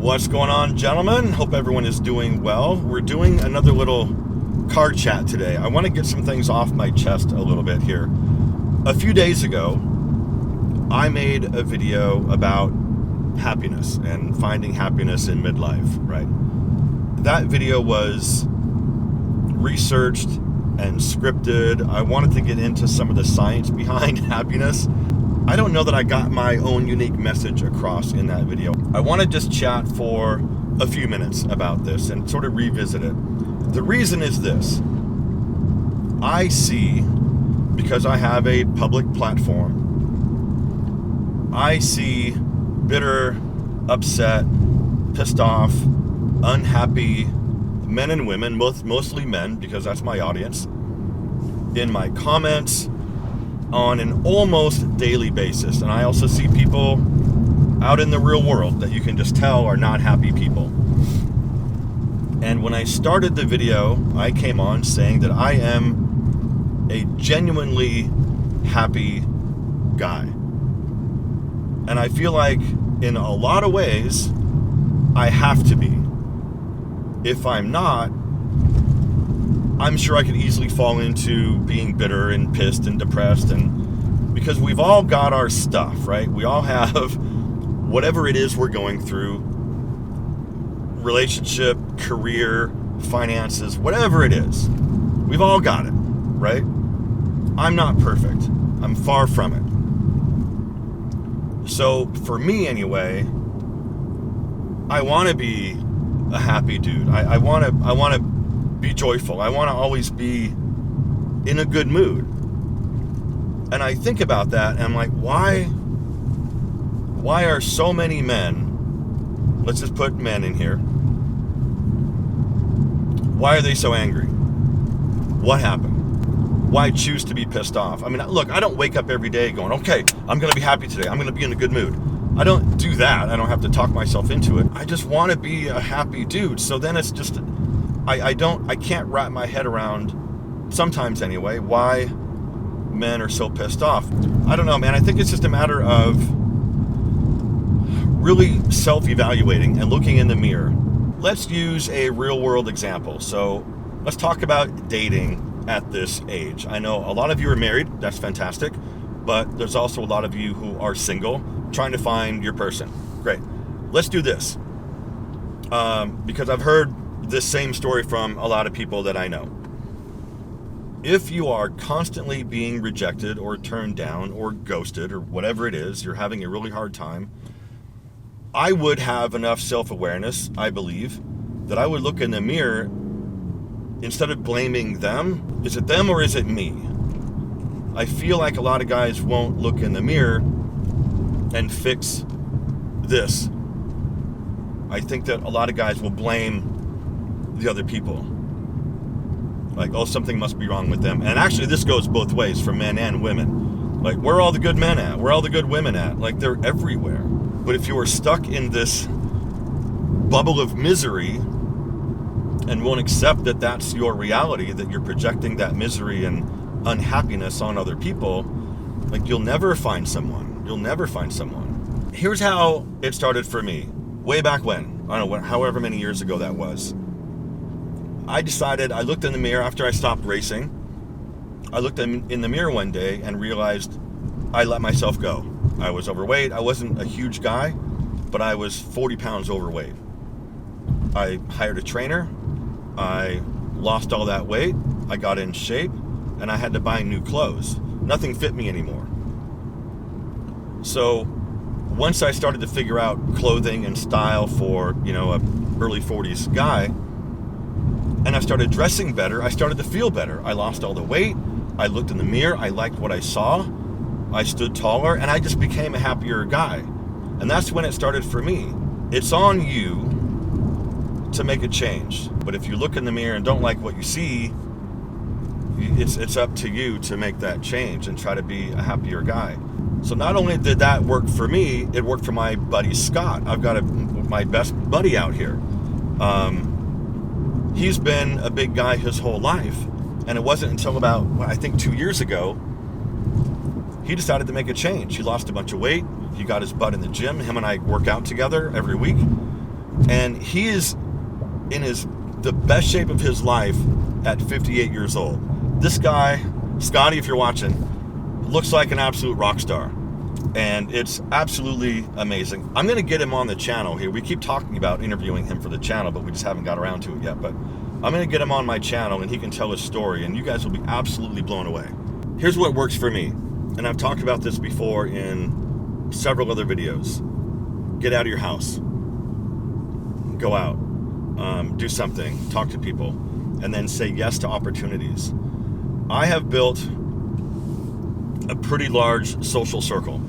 What's going on, gentlemen? Hope everyone is doing well. We're doing another little car chat today. I want to get some things off my chest a little bit here. A few days ago, I made a video about happiness and finding happiness in midlife, right? That video was researched and scripted. I wanted to get into some of the science behind happiness. I don't know that I got my own unique message across in that video. I want to just chat for a few minutes about this and sort of revisit it. The reason is this. I see, because I have a public platform, I see bitter, upset, pissed off, unhappy men and women, mostly men, because that's my audience, in my comments on an almost daily basis. And I also see people out in the real world that you can just tell are not happy people. And when I started the video, I came on saying that I am a genuinely happy guy. And I feel like in a lot of ways, I have to be. If I'm not, I'm sure I could easily fall into being bitter and pissed and depressed, and because we've all got our stuff, right? We all have whatever it is we're going through, relationship, career, finances, whatever it is. We've all got it, right? I'm not perfect. I'm far from it. So for me anyway, I want to be a happy dude. I want to be joyful. I want to always be in a good mood. And I think about that and I'm like, why are so many men, let's just put men in here, why are they so angry? What happened? Why choose to be pissed off? I mean, look, I don't wake up every day going, okay, I'm going to be happy today. I'm going to be in a good mood. I don't do that. I don't have to talk myself into it. I just want to be a happy dude. So then it's just, I can't wrap my head around, sometimes anyway, why men are so pissed off. I don't know, man. I think it's just a matter of really self-evaluating and looking in the mirror. Let's use a real-world example. So let's talk about dating at this age. I know a lot of you are married. That's fantastic. But there's also a lot of you who are single, trying to find your person. Great. Let's do this. Because I've heard this same story from a lot of people that I know. If you are constantly being rejected or turned down or ghosted or whatever it is, you're having a really hard time, I would have enough self-awareness, I believe, that I would look in the mirror, instead of blaming them, is it them or is it me? I feel like a lot of guys won't look in the mirror and fix this. I think that a lot of guys will blame the other people. Like, oh, something must be wrong with them. And actually, this goes both ways for men and women. Like, where are all the good men at? Where are all the good women at? Like, they're everywhere. But if you are stuck in this bubble of misery and won't accept that that's your reality, that you're projecting that misery and unhappiness on other people, like, you'll never find someone. You'll never find someone. Here's how it started for me. Way back when, I don't know, however many years ago that was. I looked in the mirror after I stopped racing. I looked in the mirror one day and realized I let myself go. I was overweight. I wasn't a huge guy, but I was 40 pounds overweight. I hired a trainer. I lost all that weight. I got in shape, and I had to buy new clothes. Nothing fit me anymore. So once I started to figure out clothing and style for, a early 40s guy, and I started dressing better, I started to feel better. I lost all the weight. I looked in the mirror. I liked what I saw. I stood taller, and I just became a happier guy. And that's when it started for me. It's on you to make a change. But if you look in the mirror and don't like what you see, it's up to you to make that change and try to be a happier guy. So not only did that work for me, it worked for my buddy Scott. I've got my best buddy out here. He's been a big guy his whole life. And it wasn't until about, I think 2 years ago, he decided to make a change. He lost a bunch of weight. He got his butt in the gym. Him and I work out together every week. And he is in the best shape of his life at 58 years old. This guy, Scotty, if you're watching, looks like an absolute rock star. And it's absolutely amazing. I'm going to get him on the channel here. We keep talking about interviewing him for the channel, but we just haven't got around to it yet. But I'm going to get him on my channel, and he can tell his story, and you guys will be absolutely blown away. Here's what works for me. And I've talked about this before in several other videos. Get out of your house. Go out. Do something. Talk to people. And then say yes to opportunities. I have built a pretty large social circle.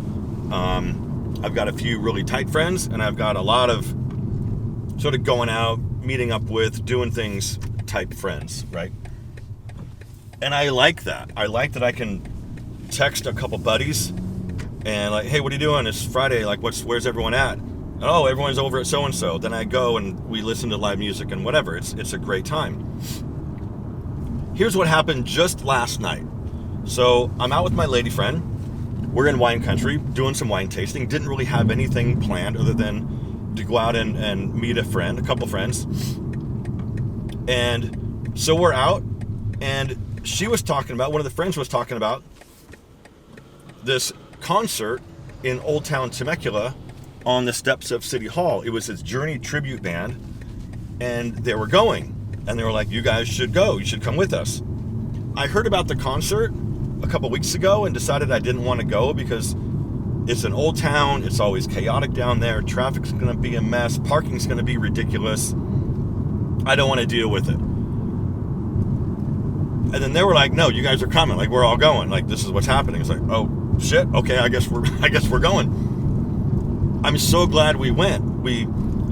I've got a few really tight friends, and I've got a lot of sort of going out, meeting up with, doing things type friends, right? And I like that. I like that I can text a couple buddies and like, hey, what are you doing? It's Friday. Like, where's everyone at? And, oh, everyone's over at so-and-so. Then I go and we listen to live music and whatever. It's a great time. Here's what happened just last night. So I'm out with my lady friend. We're in wine country doing some wine tasting. Didn't really have anything planned other than to go out and meet a couple friends. And so we're out, and she was talking about, one of the friends was talking about this concert in Old Town Temecula on the steps of City Hall. It was his Journey tribute band, and they were going. And they were like, you guys should go. You should come with us. I heard about the concert a couple weeks ago and decided I didn't want to go because it's an old town. It's always chaotic down there. Traffic's going to be a mess. Parking's going to be ridiculous. I don't want to deal with it. And then they were like, no, you guys are coming. Like, we're all going. Like, this is what's happening. It's like, oh, shit. Okay, I guess we're going. I'm so glad we went. We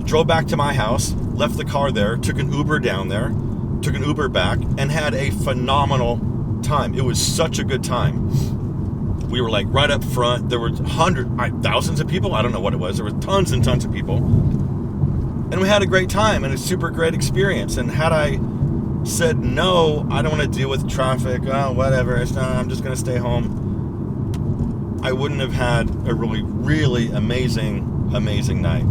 drove back to my house, left the car there, took an Uber down there, took an Uber back, and had a phenomenal time. It was such a good time. We were like right up front. There were thousands of people. I don't know what it was. There were tons and tons of people. And we had a great time and a super great experience. And had I said, no, I don't want to deal with traffic, oh, whatever, I'm just going to stay home, I wouldn't have had a really, really amazing night.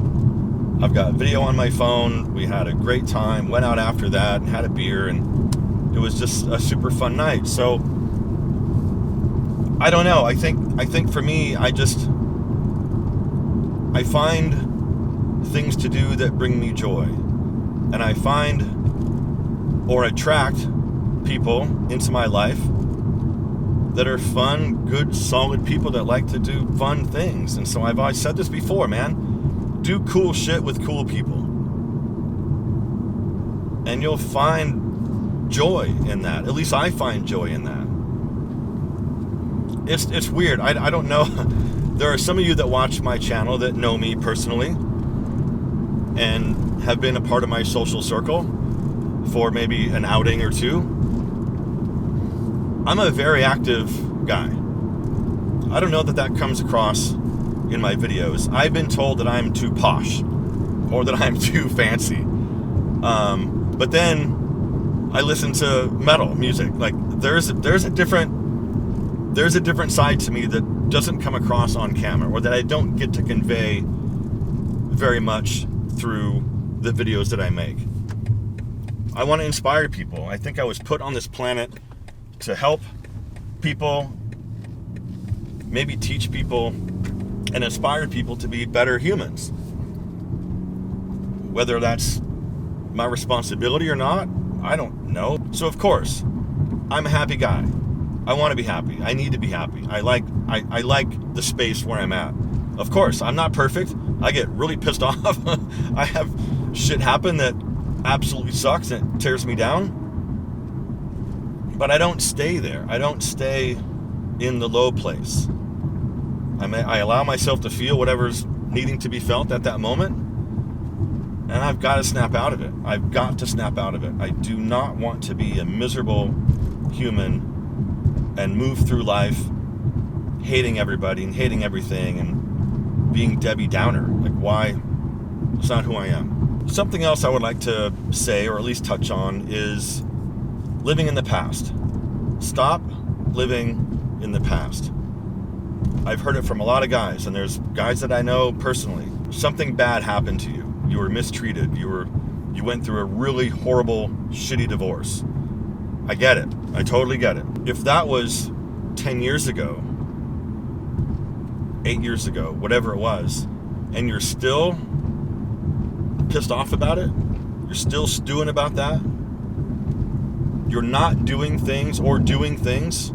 I've got video on my phone. We had a great time, went out after that and had a beer, and it was just a super fun night. So I don't know. I think for me, I find things to do that bring me joy. And I find or attract people into my life that are fun, good, solid people that like to do fun things. And so I've always said this before, man. Do cool shit with cool people. And you'll find joy in that. At least I find joy in that. It's weird. I don't know. There are some of you that watch my channel that know me personally and have been a part of my social circle for maybe an outing or two. I'm a very active guy. I don't know that comes across in my videos. I've been told that I'm too posh or that I'm too fancy. But then I listen to metal music. Like there's a different side to me that doesn't come across on camera, or that I don't get to convey very much through the videos that I make. I want to inspire people. I think I was put on this planet to help people, maybe teach people, and inspire people to be better humans. Whether that's my responsibility or not, I don't know. So of course, I'm a happy guy. I want to be happy. I need to be happy. I like the space where I'm at. Of course, I'm not perfect. I get really pissed off. I have shit happen that absolutely sucks and it tears me down. But I don't stay there. I don't stay in the low place. I allow myself to feel whatever's needing to be felt at that moment. And I've got to snap out of it. I've got to snap out of it. I do not want to be a miserable human and move through life hating everybody and hating everything and being Debbie Downer. Like, why? It's not who I am. Something else I would like to say, or at least touch on, is living in the past. Stop living in the past. I've heard it from a lot of guys, and there's guys that I know personally. Something bad happened to you. You were mistreated. You went through a really horrible, shitty divorce. I get it. I totally get it. If that was 10 years ago, 8 years ago, whatever it was, and you're still pissed off about it, you're still stewing about that, you're not doing things or doing things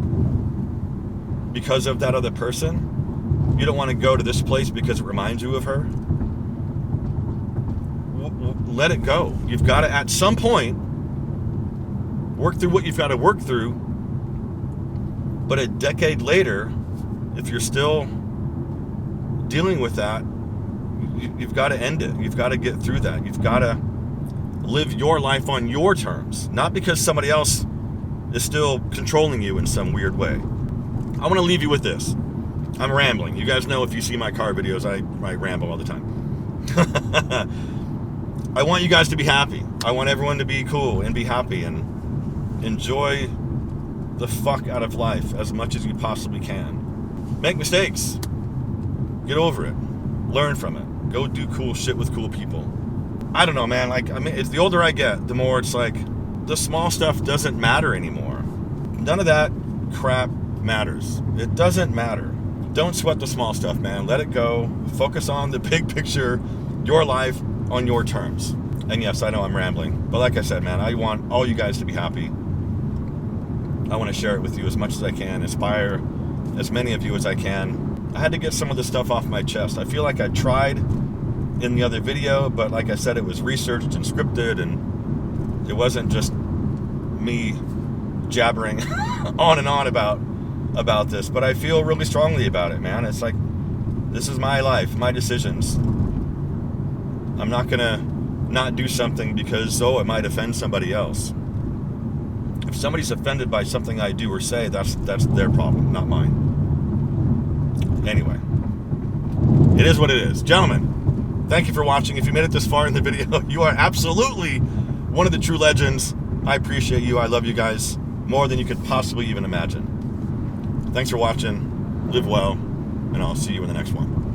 because of that other person, you don't want to go to this place because it reminds you of her, let it go. You've got to, at some point, work through what you've got to work through. But a decade later, if you're still dealing with that, you've got to end it. You've got to get through that. You've got to live your life on your terms, not because somebody else is still controlling you in some weird way. I want to leave you with this. I'm rambling. You guys know, if you see my car videos, I ramble all the time. I want you guys to be happy. I want everyone to be cool and be happy and enjoy the fuck out of life as much as you possibly can. Make mistakes. Get over it. Learn from it. Go do cool shit with cool people. I don't know, man. It's the older I get, the more it's like the small stuff doesn't matter anymore. None of that crap matters. It doesn't matter. Don't sweat the small stuff, man. Let it go. Focus on the big picture, your life on your terms. And yes, I know I'm rambling, but like I said, man, I want all you guys to be happy. I want to share it with you as much as I can, inspire as many of you as I can. I had to get some of this stuff off my chest. I feel like I tried in the other video, but like I said, it was researched and scripted, and it wasn't just me jabbering on and on about this. But I feel really strongly about it, man. It's like, this is my life, my decisions. I'm not gonna not do something because, it might offend somebody else. If somebody's offended by something I do or say, that's their problem, not mine. Anyway, it is what it is. Gentlemen, thank you for watching. If you made it this far in the video, you are absolutely one of the true legends. I appreciate you. I love you guys more than you could possibly even imagine. Thanks for watching. Live well, and I'll see you in the next one.